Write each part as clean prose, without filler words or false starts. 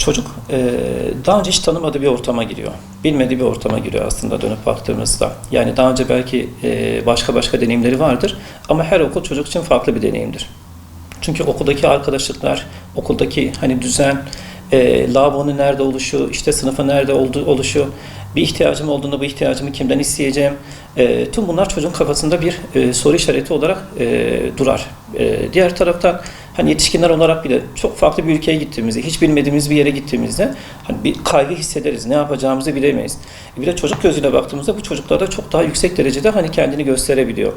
Çocuk daha önce hiç tanımadığı bir ortama giriyor. Bilmediği bir ortama giriyor aslında dönüp baktığımızda. Yani daha önce belki başka deneyimleri vardır ama her okul çocuk için farklı bir deneyimdir. Çünkü okuldaki arkadaşlıklar, okuldaki hani düzen, lavabonun nerede oluşu, işte sınıfın nerede oluşu, bir ihtiyacım olduğunda bu ihtiyacımı kimden isteyeceğim, tüm bunlar çocuğun kafasında bir soru işareti olarak durar. Diğer taraftan hani yetişkinler olarak bile çok farklı bir ülkeye gittiğimizde, hiç bilmediğimiz bir yere gittiğimizde hani bir kaygı hissederiz, ne yapacağımızı bilemeyiz. Bir de çocuk gözüyle baktığımızda bu çocuklarda çok daha yüksek derecede hani kendini gösterebiliyor.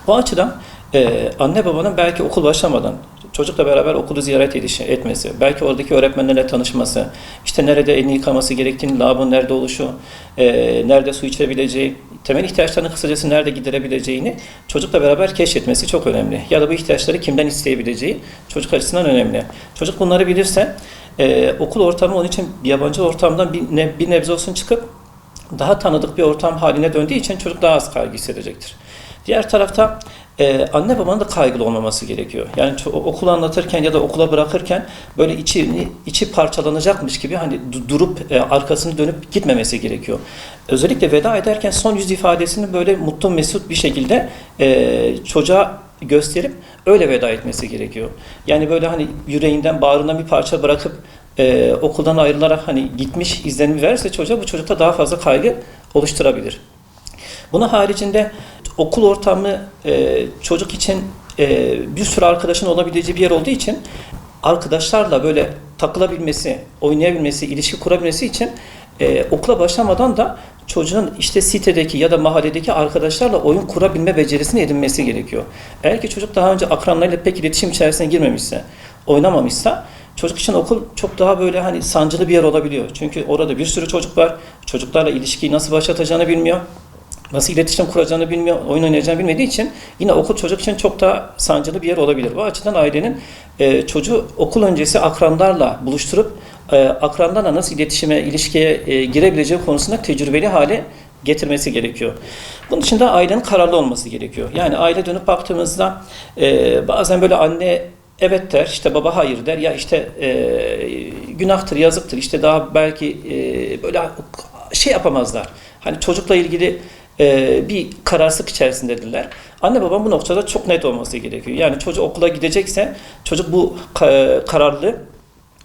Bu açıdan anne babanın belki okul başlamadan çocukla beraber okulu ziyaret etmesi, belki oradaki öğretmenlerle tanışması, işte nerede elini yıkaması gerektiğini, lavabonun nerede oluşu, nerede su içebileceği, temel ihtiyaçlarını kısacası nerede giderebileceğini çocukla beraber keşfetmesi çok önemli. Ya da bu ihtiyaçları kimden isteyebileceği çocuk açısından önemli. Çocuk bunları bilirse okul ortamı onun için yabancı ortamdan bir nebze olsun çıkıp daha tanıdık bir ortam haline döndüğü için çocuk daha az kaygı hissedecektir. Diğer tarafta anne babanın da kaygılı olmaması gerekiyor. Yani okulu anlatırken ya da okula bırakırken böyle içi parçalanacakmış gibi hani durup arkasını dönüp gitmemesi gerekiyor. Özellikle veda ederken son yüz ifadesini böyle mutlu mesut bir şekilde çocuğa gösterip öyle veda etmesi gerekiyor. Yani böyle hani yüreğinden, bağrından bir parça bırakıp okuldan ayrılarak hani gitmiş izlenimi verirse çocuğa, bu çocukta daha fazla kaygı oluşturabilir. Bunun haricinde okul ortamı çocuk için bir sürü arkadaşın olabileceği bir yer olduğu için arkadaşlarla böyle takılabilmesi, oynayabilmesi, ilişki kurabilmesi için okula başlamadan da çocuğun işte sitedeki ya da mahalledeki arkadaşlarla oyun kurabilme becerisini edinmesi gerekiyor. Eğer ki çocuk daha önce akranlarıyla pek iletişim içerisine girmemişse, oynamamışsa çocuk için okul çok daha böyle hani sancılı bir yer olabiliyor. Çünkü orada bir sürü çocuk var. Çocuklarla ilişkiyi nasıl başlatacağını bilmiyor. Nasıl iletişim kuracağını bilmiyor, oyun oynayacağını bilmediği için yine okul çocuk için çok daha sancılı bir yer olabilir. Bu açıdan ailenin çocuğu okul öncesi akranlarla buluşturup akranlarla nasıl iletişime, ilişkiye girebileceği konusunda tecrübeli hale getirmesi gerekiyor. Bunun için de ailenin kararlı olması gerekiyor. Yani aile dönüp baktığımızda bazen böyle anne evet der, işte baba hayır der, ya işte günahtır, yazıktır, işte daha belki böyle şey yapamazlar. Hani çocukla ilgili bir kararsızlık içerisindedirler. Anne babam bu noktada çok net olması gerekiyor. Yani çocuk okula gidecekse çocuk bu kararlılığı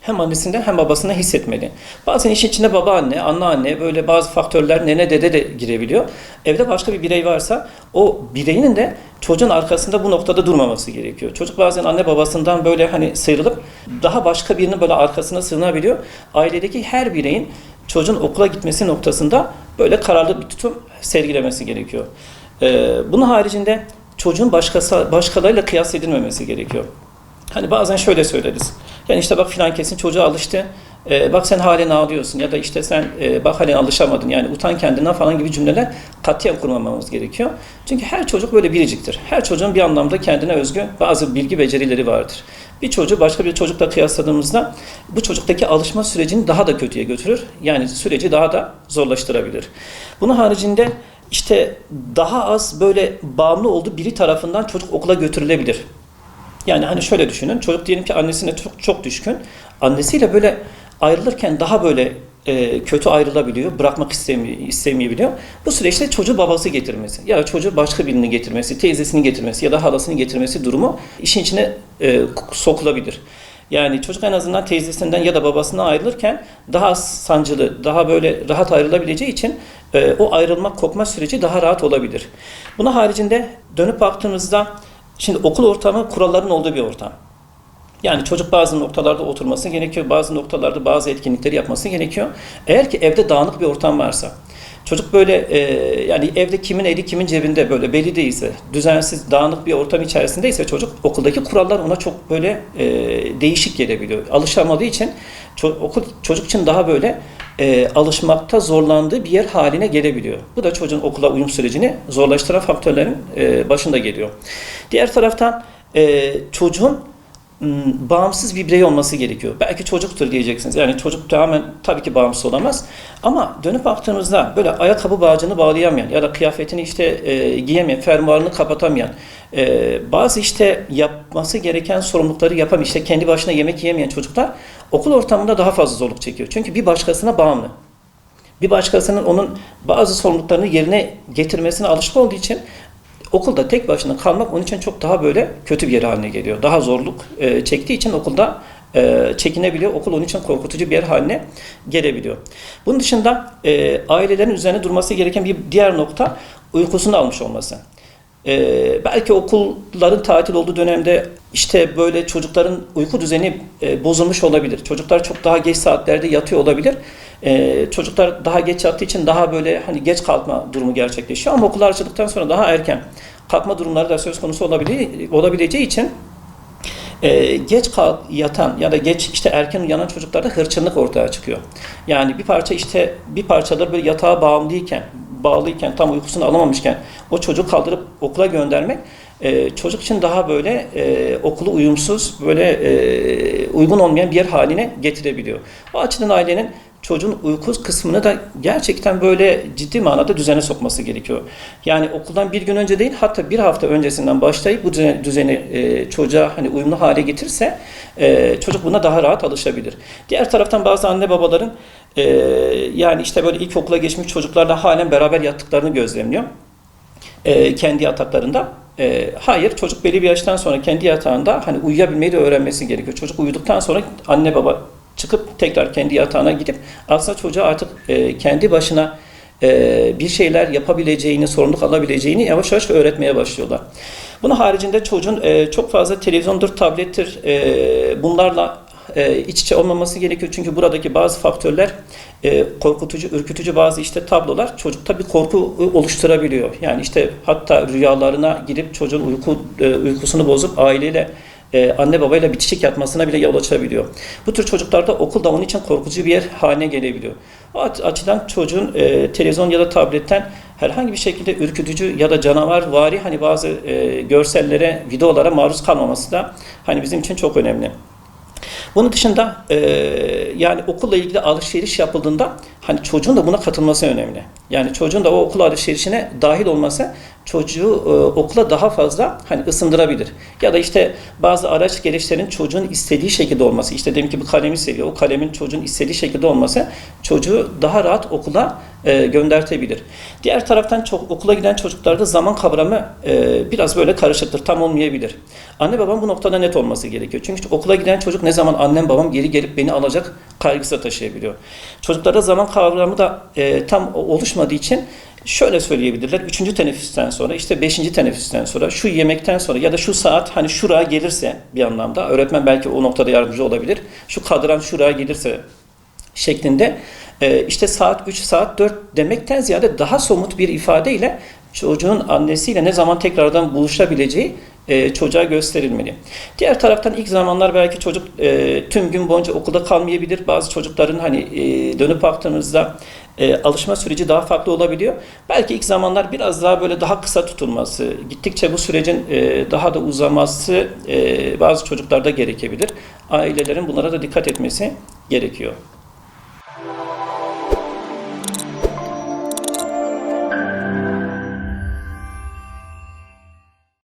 hem annesinden hem babasından hissetmeli. Bazen işin içinde baba anne, anne böyle bazı faktörler nene dede de girebiliyor. Evde başka bir birey varsa o bireyin de çocuğun arkasında bu noktada durmaması gerekiyor. Çocuk bazen anne babasından böyle hani sıyrılıp daha başka birinin böyle arkasına sığınabiliyor. Ailedeki her bireyin çocuğun okula gitmesi noktasında böyle kararlı bir tutum sergilemesi gerekiyor. Bunun haricinde çocuğun başkalarıyla kıyas edilmemesi gerekiyor. Hani bazen şöyle söyleriz. Yani işte bak filan kesin çocuğa alıştı. Bak sen halen ağlıyorsun ya da işte sen bak halen alışamadın. Yani utan kendinden falan gibi cümleler katiyen kurmamamız gerekiyor. Çünkü her çocuk böyle biriciktir. Her çocuğun bir anlamda kendine özgü bazı bilgi becerileri vardır. Bir çocuğu başka bir çocukla kıyasladığımızda bu çocuktaki alışma sürecini daha da kötüye götürür. Yani süreci daha da zorlaştırabilir. Bunun haricinde işte daha az böyle bağımlı olduğu biri tarafından çocuk okula götürülebilir. Yani hani şöyle düşünün, çocuk diyelim ki annesine çok düşkün, annesiyle böyle ayrılırken daha böyle kötü ayrılabiliyor, bırakmak istemeyebiliyor. Bu süreçte çocuğu babası getirmesi ya da çocuğu başka birini getirmesi, teyzesini getirmesi ya da halasını getirmesi durumu işin içine sokulabilir. Yani çocuk en azından teyzesinden ya da babasından ayrılırken daha az sancılı, daha böyle rahat ayrılabileceği için o ayrılmak, kopma süreci daha rahat olabilir. Bunun haricinde dönüp baktığımızda şimdi okul ortamı kuralların olduğu bir ortam. Yani çocuk bazı noktalarda oturması gerekiyor, bazı noktalarda bazı etkinlikleri yapması gerekiyor. Eğer ki evde dağınık bir ortam varsa, çocuk böyle yani evde kimin eli kimin cebinde böyle belli değilse, düzensiz, dağınık bir ortam içerisindeyse çocuk okuldaki kurallar ona çok böyle değişik gelebiliyor. Alışamadığı için okul çocuk için daha böyle alışmakta zorlandığı bir yer haline gelebiliyor. Bu da çocuğun okula uyum sürecini zorlaştıran faktörlerin başında geliyor. Diğer taraftan çocuğun bağımsız bir birey olması gerekiyor. Belki çocuktur diyeceksiniz. Yani çocuk tamamen tabii ki bağımsız olamaz. Ama dönüp baktığımızda böyle ayakkabı bağcığını bağlayamayan ya da kıyafetini giyemeyen, fermuarını kapatamayan, bazı yapması gereken sorumlulukları yapamayan, kendi başına yemek yiyemeyen çocuklar okul ortamında daha fazla zorluk çekiyor. Çünkü bir başkasına bağımlı. Bir başkasının onun bazı sorumluluklarını yerine getirmesine alışık olduğu için okulda tek başına kalmak onun için çok daha böyle kötü bir yer haline geliyor. Daha zorluk çektiği için okulda çekinebiliyor. Okul onun için korkutucu bir yer haline gelebiliyor. Bunun dışında ailelerin üzerine durması gereken bir diğer nokta uykusunu almış olması. Belki okulların tatil olduğu dönemde böyle çocukların uyku düzeni bozulmuş olabilir. Çocuklar çok daha geç saatlerde yatıyor olabilir. Çocuklar daha geç yattığı için daha böyle geç kalkma durumu gerçekleşiyor. Ama okullar açıldıktan sonra daha erken kalkma durumları da söz konusu olabileceği için geç yatan ya da geç erken uyanan çocuklarda hırçınlık ortaya çıkıyor. Yani bir parçaları böyle yatağa bağlıyken tam uykusunu alamamışken o çocuğu kaldırıp okula göndermek çocuk için daha böyle okulu uyumsuz, böyle uygun olmayan bir yer haline getirebiliyor. O açıdan ailenin çocuğun uyku kısmını da gerçekten böyle ciddi manada düzene sokması gerekiyor. Yani okuldan bir gün önce değil, hatta bir hafta öncesinden başlayıp bu düzeni çocuğa uyumlu hale getirse çocuk buna daha rahat alışabilir. Diğer taraftan bazı anne babaların böyle ilkokula geçmiş çocuklarla halen beraber yattıklarını gözlemliyor. Kendi yataklarında. Hayır, çocuk belli bir yaştan sonra kendi yatağında uyuyabilmeyi de öğrenmesi gerekiyor. Çocuk uyuduktan sonra anne baba çıkıp tekrar kendi yatağına gidip aslında çocuğa artık kendi başına bir şeyler yapabileceğini, sorumluluk alabileceğini yavaş yavaş öğretmeye başlıyorlar. Bunun haricinde çocuğun çok fazla televizyondur, tablettir bunlarla iç içe olmaması gerekiyor. Çünkü buradaki bazı faktörler korkutucu, ürkütücü bazı tablolar çocukta bir korku oluşturabiliyor. Yani hatta rüyalarına girip çocuğun uykusunu bozup aileyle anne babayla bitişik yatmasına bile yol açabiliyor. Bu tür çocuklarda okul da onun için korkutucu bir yer haline gelebiliyor. O açıdan çocuğun televizyon ya da tabletten herhangi bir şekilde ürkütücü ya da canavarvari bazı görsellere, videolara maruz kalmaması da bizim için çok önemli. Bunun dışında okulla ilgili alışveriş yapıldığında çocuğun da buna katılması önemli. Yani çocuğun da o okul alışverişine dahil olması çocuğu okula daha fazla ısındırabilir. Ya da bazı araç gereçlerin çocuğun istediği şekilde olması. Diyelim ki bir kalemi seviyor. O kalemin çocuğun istediği şekilde olması çocuğu daha rahat okula göndertebilir. Diğer taraftan okula giden çocuklarda zaman kavramı biraz böyle karışıktır. Tam olmayabilir. Anne babam bu noktada net olması gerekiyor. Çünkü okula giden çocuk ne zaman annem babam geri gelip beni alacak kaygısı taşıyabiliyor. Çocuklarda zaman kavramı da tam oluşmadığı için şöyle söyleyebilirler. 3. teneffüsten sonra, 5. teneffüsten sonra, şu yemekten sonra ya da şu saat şuraya gelirse bir anlamda öğretmen belki o noktada yardımcı olabilir. Şu kadran şuraya gelirse şeklinde saat 3, saat 4 demekten ziyade daha somut bir ifadeyle çocuğun annesiyle ne zaman tekrardan buluşabileceği çocuğa gösterilmeli. Diğer taraftan ilk zamanlar belki çocuk tüm gün boyunca okulda kalmayabilir. Bazı çocukların dönüp baktığımızda alışma süreci daha farklı olabiliyor. Belki ilk zamanlar biraz daha böyle daha kısa tutulması, gittikçe bu sürecin daha da uzaması bazı çocuklarda gerekebilir. Ailelerin bunlara da dikkat etmesi gerekiyor.